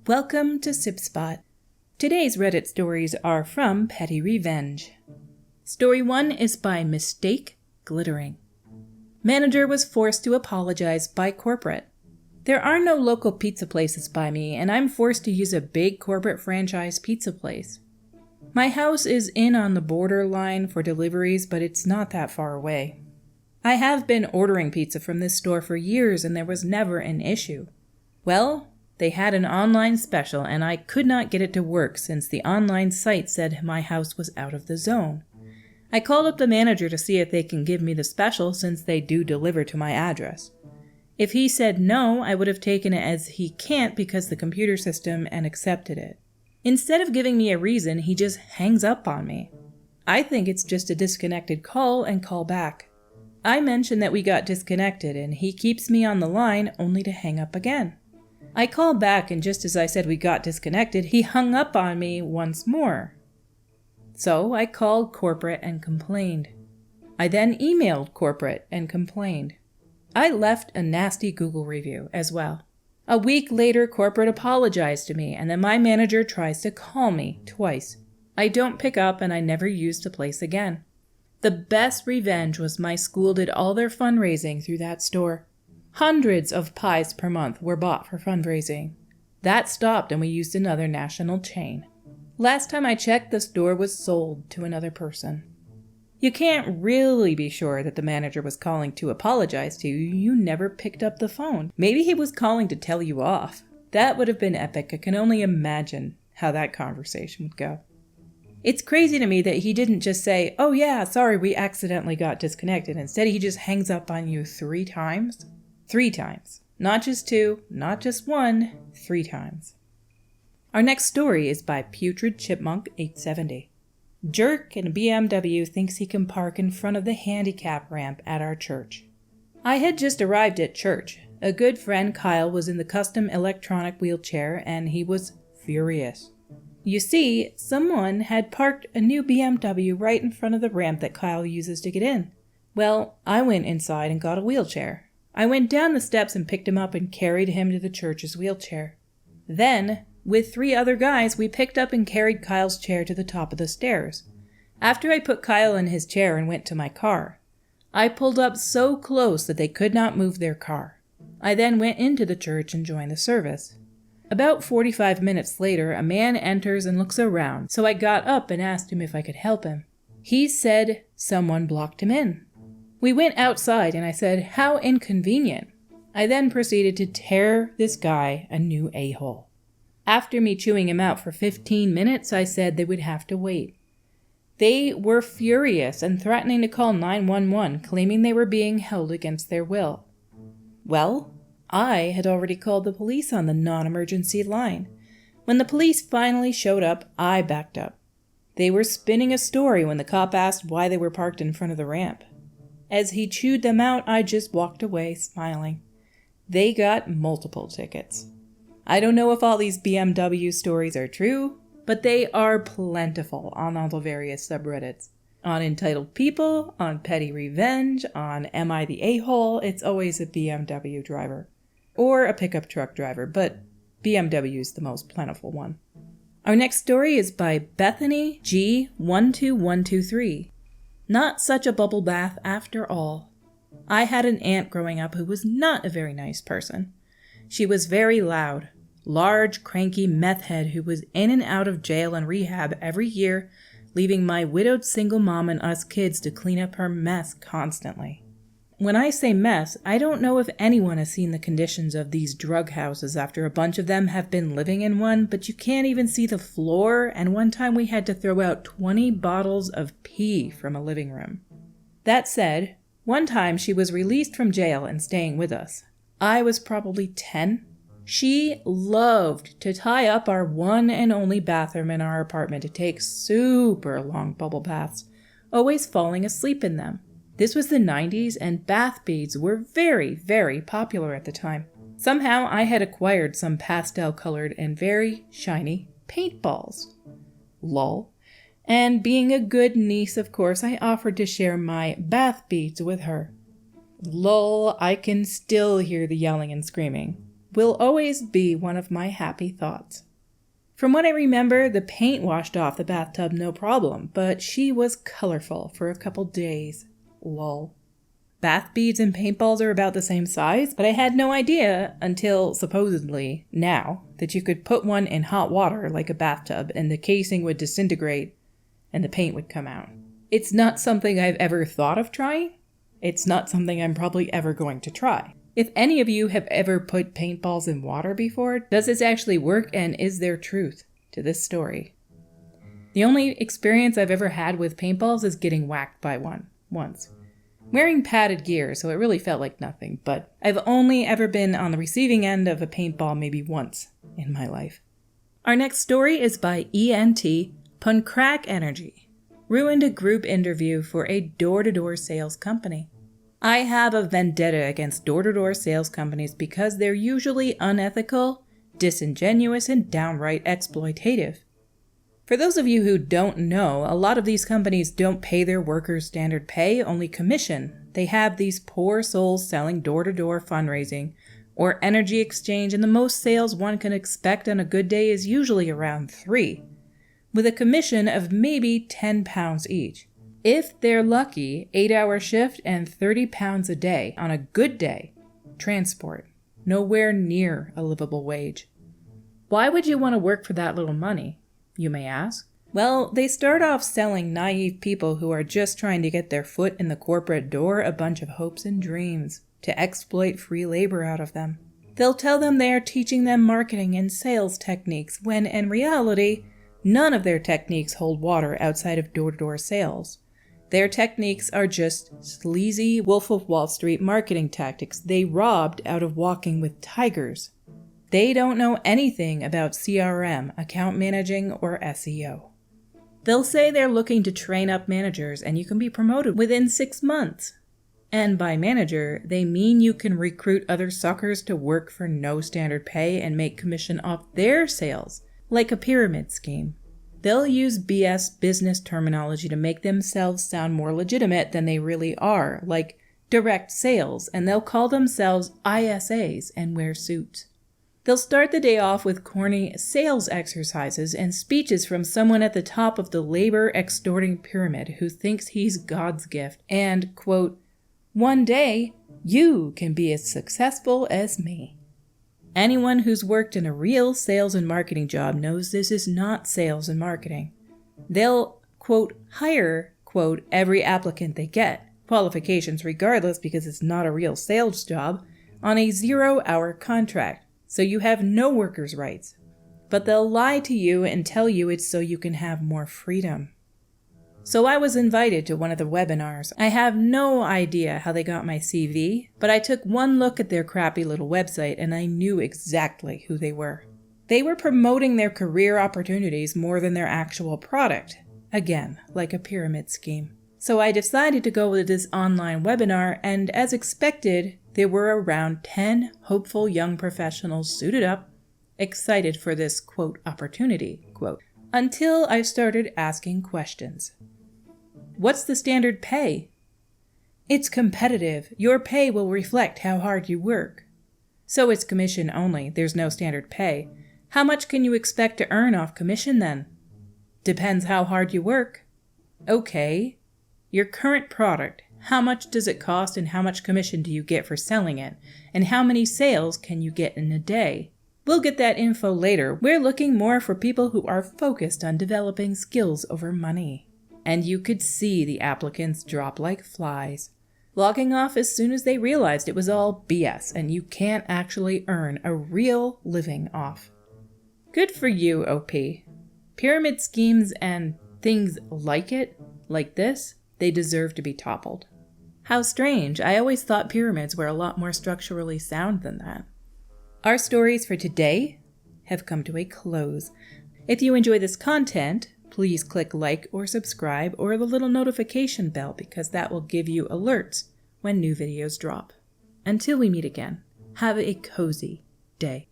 Welcome to Sib Spot. Today's Reddit stories are from PettyRevenge. Story 1 is by Mistake Glittering. Manager was forced to apologize by corporate. There are no local pizza places by me, and I'm forced to use a big corporate franchise pizza place. My house is in on the borderline for deliveries, but it's not that far away. I have been ordering pizza from this store for years, and there was never an issue. Well, they had an online special, and I could not get it to work since the online site said my house was out of the zone. I called up the manager to see if they can give me the special since they do deliver to my address. If he said no, I would have taken it as he can't because the computer system and accepted it. Instead of giving me a reason, he just hangs up on me. I think it's just a disconnected call and call back. I mentioned that we got disconnected and he keeps me on the line only to hang up again. I called back, and just as I said we got disconnected, he hung up on me once more. So I called corporate and complained. I then emailed corporate and complained. I left a nasty Google review as well. A week later, corporate apologized to me, and then my manager tries to call me twice. I don't pick up, and I never used the place again. The best revenge was my school did all their fundraising through that store. Hundreds of pies per month were bought for fundraising. That stopped and we used another national chain. Last time I checked, the store was sold to another person. You can't really be sure that the manager was calling to apologize to you. You never picked up the phone. Maybe he was calling to tell you off. That would have been epic. I can only imagine how that conversation would go. It's crazy to me that he didn't just say, "Oh yeah, sorry, we accidentally got disconnected." Instead, he just hangs up on you 3 times. 3 times. Not just 2, not just 1, 3 times. Our next story is by Putrid Chipmunk 870. Jerk in a BMW thinks he can park in front of the handicap ramp at our church. I had just arrived at church. A good friend, Kyle, was in the custom electronic wheelchair, and he was furious. You see, someone had parked a new BMW right in front of the ramp that Kyle uses to get in. Well, I went inside and got a wheelchair. I went down the steps and picked him up and carried him to the church's wheelchair. Then, with 3 other guys, we picked up and carried Kyle's chair to the top of the stairs. After I put Kyle in his chair and went to my car, I pulled up so close that they could not move their car. I then went into the church and joined the service. About 45 minutes later, a man enters and looks around, so I got up and asked him if I could help him. He said someone blocked him in. We went outside and I said, "How inconvenient." I then proceeded to tear this guy a new a-hole. After me chewing him out for 15 minutes, I said they would have to wait. They were furious and threatening to call 911, claiming they were being held against their will. Well, I had already called the police on the non-emergency line. When the police finally showed up, I backed up. They were spinning a story when the cop asked why they were parked in front of the ramp. As he chewed them out, I just walked away, smiling. They got multiple tickets. I don't know if all these BMW stories are true, but they are plentiful on all the various subreddits. On Entitled People, on PettyRevenge, on Am I the A-hole, it's always a BMW driver. Or a pickup truck driver, but BMW is the most plentiful one. Our next story is by Bethany G12123. Not such a bubble bath after all. I had an aunt growing up who was not a very nice person. She was very loud. Large, cranky meth head who was in and out of jail and rehab every year, leaving my widowed single mom and us kids to clean up her mess constantly. When I say mess, I don't know if anyone has seen the conditions of these drug houses after a bunch of them have been living in one, but you can't even see the floor, and one time we had to throw out 20 bottles of pee from a living room. That said, one time she was released from jail and staying with us. I was probably 10. She loved to tie up our one and only bathroom in our apartment to take super long bubble baths, always falling asleep in them. This was the 90s and bath beads were very, very popular at the time. Somehow I had acquired some pastel-colored and very shiny paintballs. Lol. And being a good niece, of course, I offered to share my bath beads with her. Lol, I can still hear the yelling and screaming. will always be one of my happy thoughts. From what I remember, the paint washed off the bathtub no problem, but she was colorful for a couple days. Lol. Bath beads and paintballs are about the same size, but I had no idea until, supposedly, now, that you could put one in hot water like a bathtub and the casing would disintegrate and the paint would come out. It's not something I've ever thought of trying. It's not something I'm probably ever going to try. If any of you have ever put paintballs in water before, does this actually work and is there truth to this story? The only experience I've ever had with paintballs is getting whacked by one once. Wearing padded gear, so it really felt like nothing, but I've only ever been on the receiving end of a paintball maybe once in my life. Our next story is by ENT Puncrack Energy. Ruined a group interview for a door-to-door sales company. I have a vendetta against door-to-door sales companies because they're usually unethical, disingenuous, and downright exploitative. For those of you who don't know, a lot of these companies don't pay their workers standard pay, only commission. They have these poor souls selling door-to-door fundraising or energy exchange, and the most sales one can expect on a good day is usually around 3, with a commission of maybe £10 each. If they're lucky, 8-hour shift and £30 a day on a good day. Transport. Nowhere near a livable wage. Why would you want to work for that little money, you may ask? Well, they start off selling naive people who are just trying to get their foot in the corporate door a bunch of hopes and dreams to exploit free labor out of them. They'll tell them they are teaching them marketing and sales techniques when, in reality, none of their techniques hold water outside of door-to-door sales. Their techniques are just sleazy Wolf of Wall Street marketing tactics they robbed out of Walking with Tigers. They don't know anything about CRM, account managing, or SEO. They'll say they're looking to train up managers and you can be promoted within 6 months. And by manager, they mean you can recruit other suckers to work for no standard pay and make commission off their sales, like a pyramid scheme. They'll use BS business terminology to make themselves sound more legitimate than they really are, like direct sales, and they'll call themselves ISAs and wear suits. They'll start the day off with corny sales exercises and speeches from someone at the top of the labor-extorting pyramid who thinks he's God's gift and, quote, "One day, you can be as successful as me." Anyone who's worked in a real sales and marketing job knows this is not sales and marketing. They'll, quote, hire, quote, every applicant they get, qualifications regardless because it's not a real sales job, on a 0-hour contract. So you have no workers' rights. But they'll lie to you and tell you it's so you can have more freedom. So I was invited to one of the webinars. I have no idea how they got my CV, but I took one look at their crappy little website and I knew exactly who they were. They were promoting their career opportunities more than their actual product. Again, like a pyramid scheme. So I decided to go with this online webinar, and as expected, there were around 10 hopeful young professionals suited up, excited for this, quote, opportunity, quote, until I started asking questions. What's the standard pay? It's competitive. Your pay will reflect how hard you work. So it's commission only. There's no standard pay. How much can you expect to earn off commission then? Depends how hard you work. Okay. Your current product, how much does it cost and how much commission do you get for selling it? And how many sales can you get in a day? We'll get that info later. We're looking more for people who are focused on developing skills over money. And you could see the applicants drop like flies, logging off as soon as they realized it was all BS and you can't actually earn a real living off. Good for you, OP. Pyramid schemes and things like it, like this, they deserve to be toppled. How strange. I always thought pyramids were a lot more structurally sound than that. Our stories for today have come to a close. If you enjoy this content, please click like or subscribe or the little notification bell because that will give you alerts when new videos drop. Until we meet again, have a cozy day.